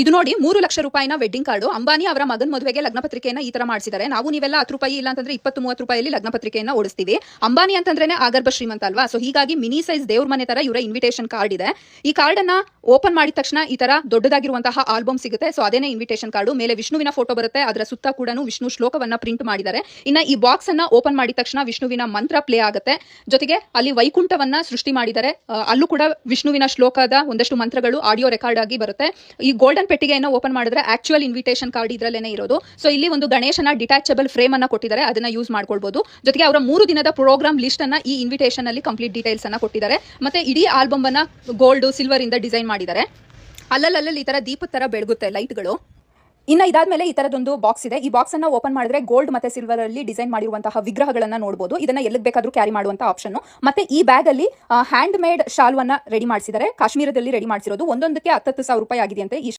ಇದು ನೋಡಿ 3 ಲಕ್ಷ ರೂಪಾಯಿನ ವೆಡ್ಡಿಂಗ್ ಕಾರ್ಡು. ಅಂಬಾನಿ ಅವರ ಮಗನ ಮದುವೆಗೆ ಲಗ್ನ ಪತ್ರಿಕೆಯನ್ನ ಈ ತರ ಮಾಡಿಸಿದ್ದಾರೆ. ನಾವು ನೀವೆಲ್ಲ 10 ರೂಪಾಯಿ ಇಲ್ಲ ಅಂತಂದ್ರೆ 20-30 ರೂಪಾಯಿಯಲ್ಲಿ ಲಗ್ನ ಪತ್ರಿಕೆಯನ್ನ ಓಡಿಸ್ತೀವಿ. ಅಂಬಾನಿ ಅಂತಂದ್ರೇನೆ ಆಗರ್ಭ ಶ್ರೀಮಂತ ಅಲ್ವಾ. ಸೊ ಹೀಗಾಗಿ ಮಿನಿ ಸೈಜ್ ದೇವ್ರ ಮನೆ ತರ ಇವರ ಇನ್ವಿಟೇಷನ್ ಕಾರ್ಡ್ ಇದೆ. ಈ ಕಾರ್ಡ್ ಅನ್ನ ಓಪನ್ ಮಾಡಿದ ತಕ್ಷಣ ಈ ತರ ದೊಡ್ಡದಾಗಿರುವಂತಹ ಆಲ್ಬಮ್ ಸಿಗುತ್ತೆ. ಸೊ ಅದೇನೇ ಇನ್ವಿಟೇಷನ್ ಕಾರ್ಡು. ಮೇಲೆ ವಿಷ್ಣುವಿನ ಫೋಟೋ ಬರುತ್ತೆ. ಅದರ ಸುತ್ತ ಕೂಡ ವಿಷ್ಣು ಶ್ಲೋಕವನ್ನ ಪ್ರಿಂಟ್ ಮಾಡಿದ್ದಾರೆ. ಇನ್ನ ಈ ಬಾಕ್ಸ್ ಅನ್ನ ಓಪನ್ ಮಾಡಿದ ತಕ್ಷಣ ವಿಷ್ಣುವಿನ ಮಂತ್ರ ಪ್ಲೇ ಆಗುತ್ತೆ. ಜೊತೆಗೆ ಅಲ್ಲಿ ವೈಕುಂಠವನ್ನ ಸೃಷ್ಟಿ ಮಾಡಿದ್ದಾರೆ. ಅಲ್ಲೂ ಕೂಡ ವಿಷ್ಣುವಿನ ಶ್ಲೋಕದ ಒಂದಷ್ಟು ಮಂತ್ರಗಳು ಆಡಿಯೋ ರೆಕಾರ್ಡ್ ಆಗಿ ಬರುತ್ತೆ. ಈ ಗೋಲ್ಡನ್ ಪೆಟ್ಟಿಗೆಯನ್ನು ಓಪನ್ ಮಾಡಿದ್ರೆ ಆಕ್ಚುಯಲ್ ಇನ್ವಿಟೇಷನ್ ಕಾರ್ಡ್ ಇದ್ರಲ್ಲೇನೆ ಇರೋದು. ಸೊ ಇಲ್ಲಿ ಒಂದು ಗಣೇಶನ ಡಿಟ್ಯಾಚಬಲ್ ಫ್ರೇಮ್ ಅನ್ನ ಕೊಟ್ಟಿದ್ದಾರೆ. ಅದನ್ನ ಯೂಸ್ ಮಾಡ್ಕೊಳ್ಬಹುದು. ಜೊತೆಗೆ ಅವರ 3 ದಿನದ ಪ್ರೋಗ್ರಾಮ್ ಲಿಸ್ಟ್ ಅನ್ನ ಈ ಇನ್ವಿಟೇಷನ್ ಅಲ್ಲಿ ಕಂಪ್ಲೀಟ್ ಡೀಟೇಲ್ಸ್ ಅನ್ನ ಕೊಟ್ಟಿದ್ದಾರೆ. ಮತ್ತೆ ಇಡೀ ಆಲ್ಬಮ್ ಅನ್ನ ಗೋಲ್ಡ್ ಸಿಲ್ವರ್ ಇಂದ ಡಿಸೈನ್ ಮಾಡಿದ್ದಾರೆ. ಅಲ್ಲಲ್ಲಿ ಈ ತರ ದೀಪದ ತರ ಬೆಳಗುತ್ತೆ ಲೈಟ್ಗಳು. ಇನ್ನ ಇದಾದ್ಮೇಲೆ ಈ ತರದೊಂದು ಬಾಕ್ಸ್ ಇದೆ. ಈ ಬಾಕ್ಸ್ ಅನ್ನ ಓಪನ್ ಮಾಡಿದ್ರೆ ಗೋಲ್ಡ್ ಮತ್ತೆ ಸಿಲ್ವರ್ ಅಲ್ಲಿ ಡಿಸೈನ್ ಮಾಡಿರುವಂತಹ ವಿಗ್ರಹಗಳನ್ನ ನೋಡಬಹುದು. ಇದನ್ನ ಎಲ್ಲಿಗೆ ಬೇಕಾದ್ರೂ ಕ್ಯಾರಿ ಮಾಡುವಂತ ಆಪ್ಷನ್. ಮತ್ತೆ ಈ ಬ್ಯಾಗ್ ಅಲ್ಲಿ ಹ್ಯಾಂಡ್ ಮೇಡ್ ಶಾಲ್ವನ್ನ ರೆಡಿ ಮಾಡಿಸಿದ್ದಾರೆ. ಕಾಶ್ಮೀರದಲ್ಲಿ ರೆಡಿ ಮಾಡಿಸಿರೋದು. ಒಂದೊಂದಕ್ಕೆ 10,000 ರೂಪಾಯಿ ಆಗಿದೆ ಅಂತೆ. ಈ